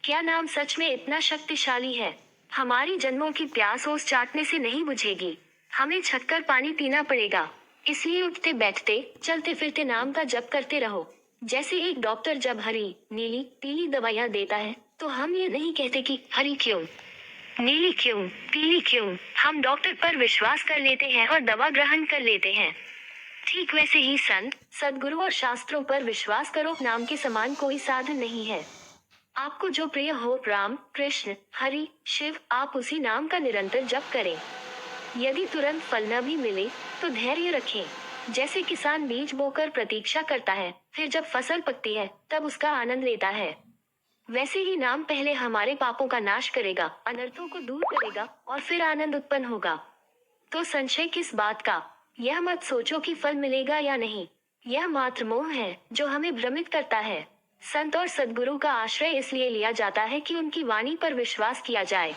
क्या नाम सच में इतना शक्तिशाली है? हमारी जन्मों की प्यास ओस चाटने से नहीं बुझेगी। हमें छककर पानी पीना पड़ेगा। इसलिए उठते बैठते चलते फिरते नाम का जप करते रहो। जैसे एक डॉक्टर जब हरी नीली पीली दवाइयाँ देता है तो हम ये नहीं कहते कि हरी क्यों, नीली क्यों, पीली क्यों। हम डॉक्टर पर विश्वास कर लेते हैं और दवा ग्रहण कर लेते हैं। ठीक वैसे ही संत, सद्गुरु और शास्त्रों पर विश्वास करो। नाम के समान कोई साधन नहीं है। आपको जो प्रिय हो, राम, कृष्ण, हरि, शिव, आप उसी नाम का निरंतर जप करें। यदि तुरंत फल न भी मिले तो धैर्य रखें। जैसे किसान बीज बोकर प्रतीक्षा करता है, फिर जब फसल पकती है तब उसका आनंद लेता है, वैसे ही नाम पहले हमारे पापों का नाश करेगा, अनर्थों को दूर करेगा और फिर आनंद उत्पन्न होगा। तो संशय किस बात का? यह मत सोचो कि फल मिलेगा या नहीं। यह मात्र मोह है जो हमें भ्रमित करता है। संत और सद्गुरु का आश्रय इसलिए लिया जाता है कि उनकी वाणी पर विश्वास किया जाए।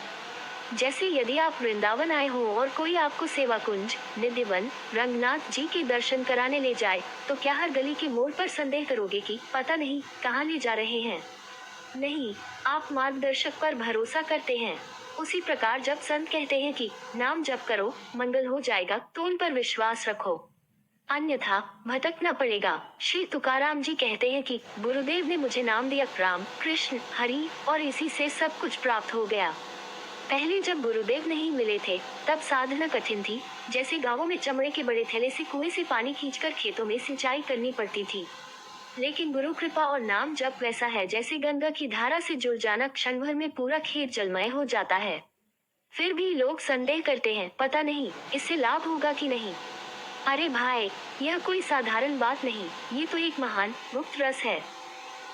जैसे यदि आप वृंदावन आए हो और कोई आपको सेवा कुंज, निधिवन, रंगनाथ जी के दर्शन कराने ले जाए, तो क्या हर गली के मोड़ पर संदेह करोगे कि पता नहीं कहाँ ले जा रहे हैं? नहीं, आप मार्गदर्शक पर भरोसा करते हैं। उसी प्रकार जब संत कहते हैं कि नाम जप करो, मंगल हो जाएगा, तो उन पर विश्वास रखो, अन्यथा भटकना पड़ेगा। श्री तुकाराम जी कहते हैं कि गुरुदेव ने मुझे नाम दिया, राम, कृष्ण, हरि, और इसी से सब कुछ प्राप्त हो गया। पहले जब गुरुदेव नहीं मिले थे तब साधना कठिन थी। जैसे गांवों में चमड़े के बड़े थैले से कुएं से पानी खींचकर खेतों में सिंचाई करनी पड़ती थी। लेकिन गुरु कृपा और नाम जप वैसा है जैसे गंगा की धारा से जुड़ जाना, क्षण भर में पूरा खेत जलमय हो जाता है। फिर भी लोग संदेह करते हैं, पता नहीं इससे लाभ होगा कि नहीं। अरे भाई, यह कोई साधारण बात नहीं, ये तो एक महान गुप्त रस है।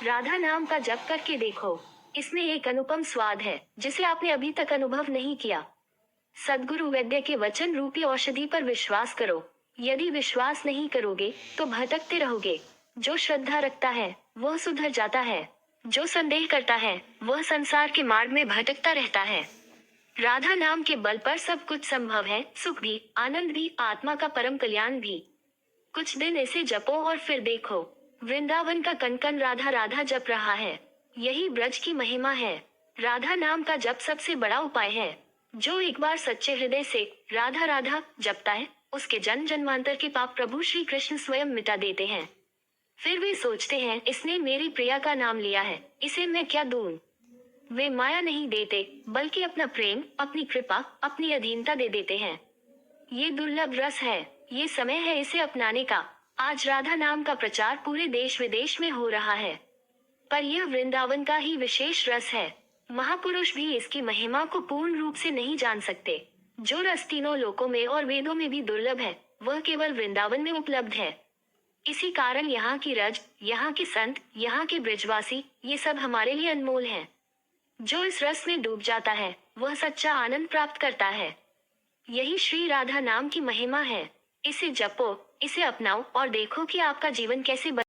राधा नाम का जप करके देखो, इसमें एक अनुपम स्वाद है जिसे आपने अभी तक अनुभव नहीं किया। सद्गुरु वैद्य के वचन रूपी औषधि पर विश्वास करो। यदि विश्वास नहीं करोगे तो भटकते रहोगे। जो श्रद्धा रखता है वह सुधर जाता है, जो संदेह करता है वह संसार के मार्ग में भटकता रहता है। राधा नाम के बल पर सब कुछ संभव है, सुख भी, आनंद भी, आत्मा का परम कल्याण भी। कुछ दिन ऐसे जपो और फिर देखो, वृंदावन का कन-कन राधा राधा जप रहा है। यही ब्रज की महिमा है। राधा नाम का जप सबसे बड़ा उपाय है। जो एक बार सच्चे हृदय से राधा राधा जपता है, उसके जन्म जन्मांतर के पाप प्रभु श्री कृष्ण स्वयं मिटा देते हैं। फिर वे सोचते हैं, इसने मेरी प्रिया का नाम लिया है, इसे मैं क्या दूं? वे माया नहीं देते, बल्कि अपना प्रेम, अपनी कृपा, अपनी अधीनता दे देते हैं। ये दुर्लभ रस है, ये समय है इसे अपनाने का। आज राधा नाम का प्रचार पूरे देश विदेश में हो रहा है, पर यह वृंदावन का ही विशेष रस है। महापुरुष भी इसकी महिमा को पूर्ण रूप से नहीं जान सकते। जो रस तीनों लोकों में और वेदों में भी दुर्लभ है, वह केवल वृंदावन में उपलब्ध है। इसी कारण यहाँ की रज, यहाँ के संत, यहाँ के ब्रजवासी, ये सब हमारे लिए अनमोल हैं। जो इस रस में डूब जाता है वह सच्चा आनंद प्राप्त करता है। यही श्री राधा नाम की महिमा है। इसे जपो, इसे अपनाओ और देखो कि आपका जीवन कैसे